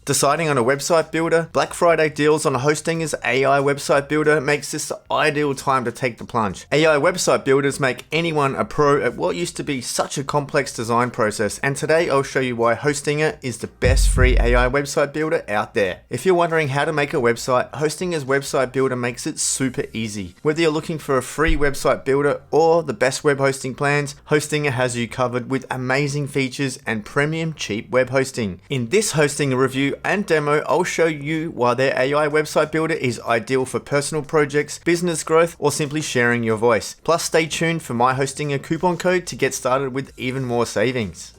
Deciding on a website builder? Black Friday deals on Hostinger's AI website builder makes this the ideal time to take the plunge. AI website builders make anyone a pro at what used to be such a complex design process, and today I'll show you why Hostinger is the best free AI website builder out there. If you're wondering how to make a website, Hostinger's website builder makes it super easy. Whether you're looking for a free website builder or the best web hosting plans, Hostinger has you covered with amazing features and premium cheap web hosting. In this Hostinger review and demo, I'll show you why their AI website builder is ideal for personal projects, business growth, or simply sharing your voice. Plus, stay tuned for my Hostinger coupon code to get started with even more savings.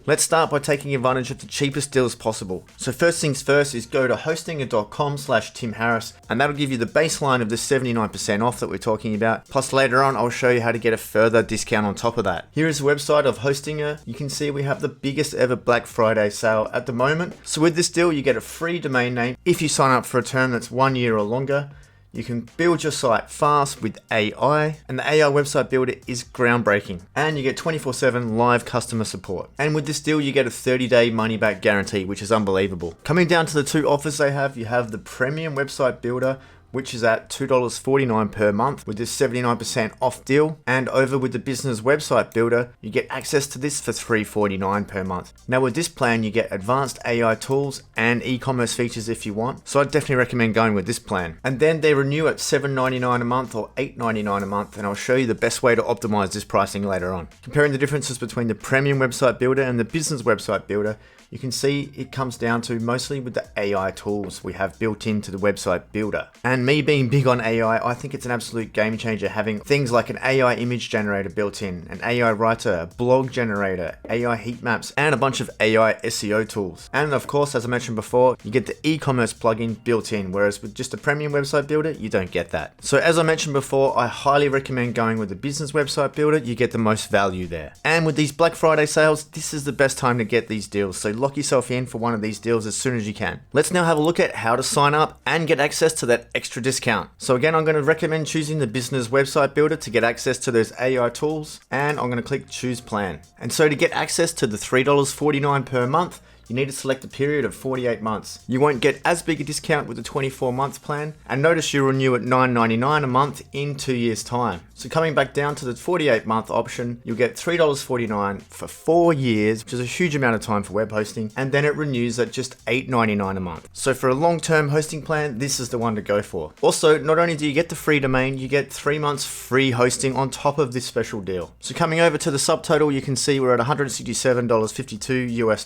Let's start by taking advantage of the cheapest deals possible. So first things first is go to hostinger.com/Tim Harris, and that'll give you the baseline of the 79% off that we're talking about. Plus later on, I'll show you how to get a further discount on top of that. Here is the website of Hostinger. You can see we have the biggest ever Black Friday sale at the moment. So with this deal, you get a free domain name if you sign up for a term that's 1 year or longer. You can build your site fast with AI, and the AI website builder is groundbreaking. And you get 24/7 live customer support. And with this deal, you get a 30-day money-back guarantee, which is unbelievable. Coming down to the two offers they have, you have the premium website builder, which is at $2.49 per month with this 79% off deal. And over with the business website builder, you get access to this for $3.49 per month. Now with this plan, you get advanced AI tools and e-commerce features if you want. So I'd definitely recommend going with this plan. And then they renew at $7.99 a month or $8.99 a month. And I'll show you the best way to optimize this pricing later on. Comparing the differences between the premium website builder and the business website builder, you can see it comes down to mostly with the AI tools we have built into the website builder. And me being big on AI, I think it's an absolute game changer having things like an AI image generator built in, an AI writer, a blog generator, AI heat maps, and a bunch of AI SEO tools. And of course, as I mentioned before, you get the e-commerce plugin built in, whereas with just a premium website builder, you don't get that. So as I mentioned before, I highly recommend going with the business website builder. You get the most value there. And with these Black Friday sales, this is the best time to get these deals. So lock yourself in for one of these deals as soon as you can. Let's now have a look at how to sign up and get access to that extra discount. So again, I'm going to recommend choosing the business website builder to get access to those AI tools, and I'm going to click choose plan. And so to get access to the $3.49 per month, you need to select a period of 48 months. You won't get as big a discount with the 24-month plan, and notice you renew at $9.99 a month in 2 years' time. So coming back down to the 48-month option, you'll get $3.49 for 4 years, which is a huge amount of time for web hosting, and then it renews at just $8.99 a month. So for a long-term hosting plan, this is the one to go for. Also, not only do you get the free domain, you get 3 months free hosting on top of this special deal. So coming over to the subtotal, you can see we're at $167.52 US.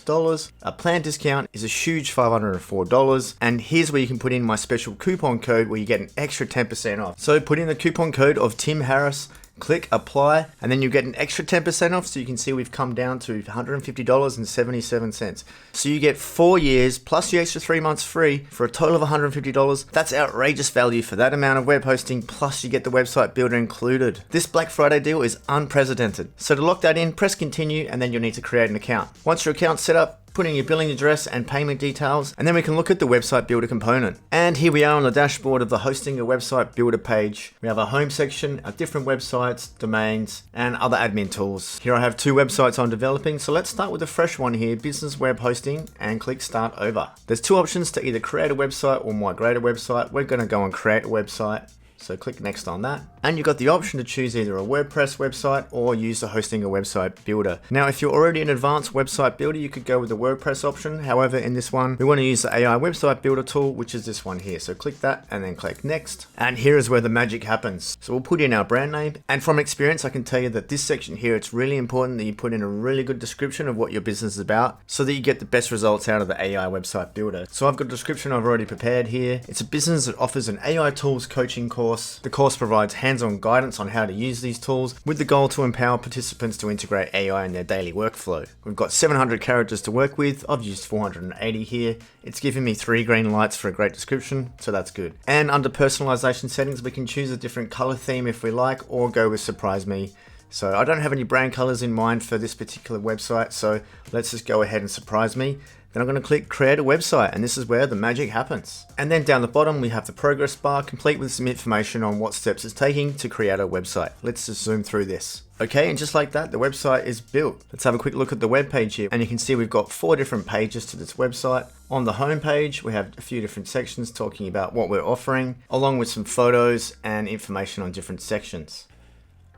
Our plan discount is a huge $504, and here's where you can put in my special coupon code where you get an extra 10% off. So put in the coupon code of Tim Harris, click apply, and then you get an extra 10% off. So you can see we've come down to $150.77. So you get 4 years plus the extra 3 months free for a total of $150. That's outrageous value for that amount of web hosting, plus you get the website builder included. This Black Friday deal is unprecedented. So to lock that in, press continue, and then you'll need to create an account. Once your account's set up, put in your billing address and payment details, and then we can look at the website builder component. And here we are on the dashboard of the Hostinger website builder page. We have our home section, our different websites, domains, and other admin tools. Here I have 2 websites I'm developing, so let's start with a fresh one here, business web hosting, and click start over. There's 2 options to either create a website or migrate a website. We're going to go and create a website. So click next on that. And you've got the option to choose either a WordPress website or use the Hostinger website builder. Now, if you're already an advanced website builder, you could go with the WordPress option. However, in this one, we want to use the AI website builder tool, which is this one here. So click that and then click next. And here is where the magic happens. So we'll put in our brand name. And from experience, I can tell you that this section here, it's really important that you put in a really good description of what your business is about so that you get the best results out of the AI website builder. So I've got a description I've already prepared here. It's a business that offers an AI tools coaching course. The course provides hands-on guidance on how to use these tools with the goal to empower participants to integrate AI in their daily workflow. We've got 700 characters to work with. I've used 480 here. It's giving me 3 green lights for a great description, so that's good. And under personalization settings, we can choose a different color theme if we like, or go with Surprise Me. So I don't have any brand colors in mind for this particular website, so let's just go ahead and Surprise Me. Then I'm going to click create a website, and this is where the magic happens. And then down the bottom we have the progress bar, complete with some information on what steps it's taking to create a website. Let's just zoom through this. Okay, and just like that, the website is built. Let's have a quick look at the web page here, and you can see we've got 4 different pages to this website. On the home page, we have a few different sections talking about what we're offering, along with some photos and information on different sections.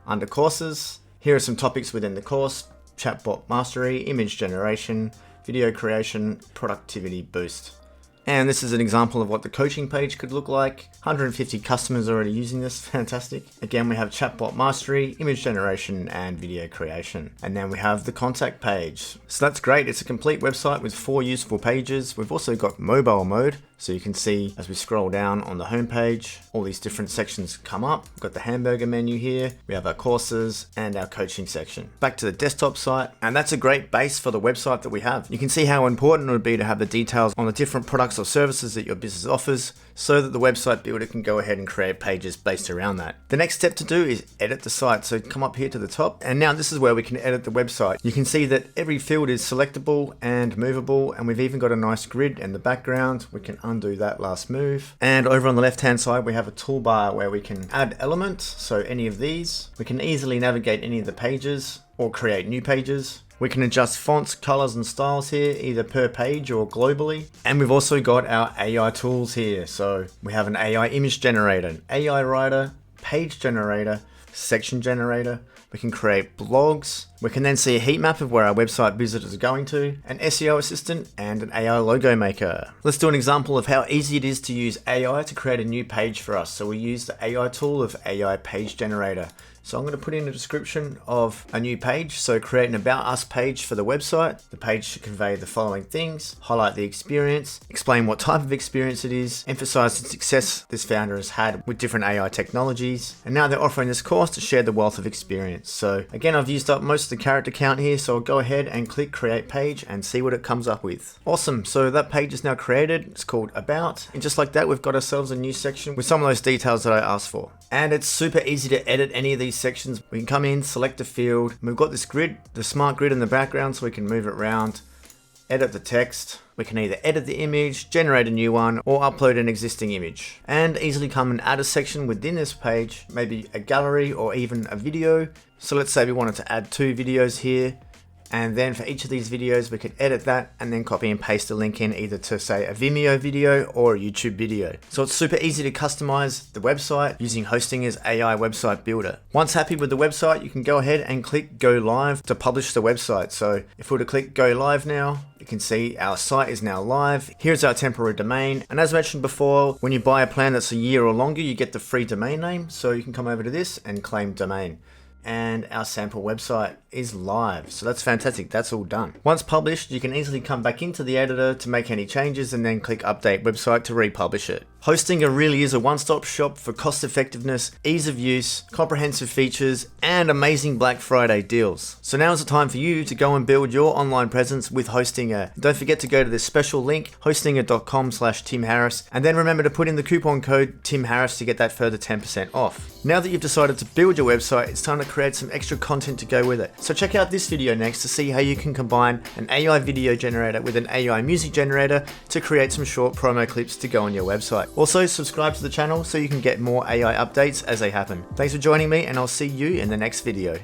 Under courses, here are some topics within the course: chatbot mastery, image generation, video creation, productivity boost. And this is an example of what the coaching page could look like. 150 customers already using this, fantastic. Again, we have chatbot mastery, image generation, and video creation. And then we have the contact page. So that's great, it's a complete website with 4 useful pages. We've also got mobile mode, so you can see as we scroll down on the home page, all these different sections come up. We've got the hamburger menu here, we have our courses and our coaching section. Back to the desktop site, and that's a great base for the website that we have. You can see how important it would be to have the details on the different products or services that your business offers, so that the website builder can go ahead and create pages based around that. The next step to do is edit the site. So come up here to the top, and now this is where we can edit the website. You can see that every field is selectable and movable, and we've even got a nice grid in the background. We can undo that last move. And over on the left hand side, we have a toolbar where we can add elements. So any of these, we can easily navigate any of the pages or create new pages. We can adjust fonts, colors, and styles here, either per page or globally. And we've also got our AI tools here. So we have an AI image generator, an AI writer, page generator, section generator. We can create blogs. We can then see a heat map of where our website visitors are going to, an SEO assistant, and an AI logo maker. Let's do an example of how easy it is to use AI to create a new page for us. So we use the AI tool of AI page generator. So I'm going to put in a description of a new page. So create an About Us page for the website. The page should convey the following things: highlight the experience, explain what type of experience it is, emphasize the success this founder has had with different AI technologies. And now they're offering this course to share the wealth of experience. So again, I've used up most of the character count here. So I'll go ahead and click create page and see what it comes up with. Awesome. So that page is now created. It's called About. And just like that, we've got ourselves a new section with some of those details that I asked for. And it's super easy to edit any of these sections. We can come in, select a field. We've got this grid, the smart grid in the background, so we can move it around, edit the text. We can either edit the image, generate a new one, or upload an existing image. And easily come and add a section within this page, maybe a gallery or even a video. So let's say we wanted to add 2 videos here. And then for each of these videos, we could edit that and then copy and paste a link in, either to say a Vimeo video or a YouTube video. So it's super easy to customize the website using Hostinger's AI website builder. Once happy with the website, you can go ahead and click go live to publish the website. So if we were to click go live now, you can see our site is now live. Here's our temporary domain. And as mentioned before, when you buy a plan that's a year or longer, you get the free domain name. So you can come over to this and claim domain. And our sample website is live. So that's fantastic. That's all done. Once published, you can easily come back into the editor to make any changes and then click update website to republish it. Hostinger really is a one-stop shop for cost effectiveness, ease of use, comprehensive features, and amazing Black Friday deals. So now is the time for you to go and build your online presence with Hostinger. Don't forget to go to this special link, hostinger.com/Tim Harris, and then remember to put in the coupon code Tim Harris to get that further 10% off. Now that you've decided to build your website, it's time to create some extra content to go with it. So check out this video next to see how you can combine an AI video generator with an AI music generator to create some short promo clips to go on your website. Also, subscribe to the channel so you can get more AI updates as they happen. Thanks for joining me, and I'll see you in the next video.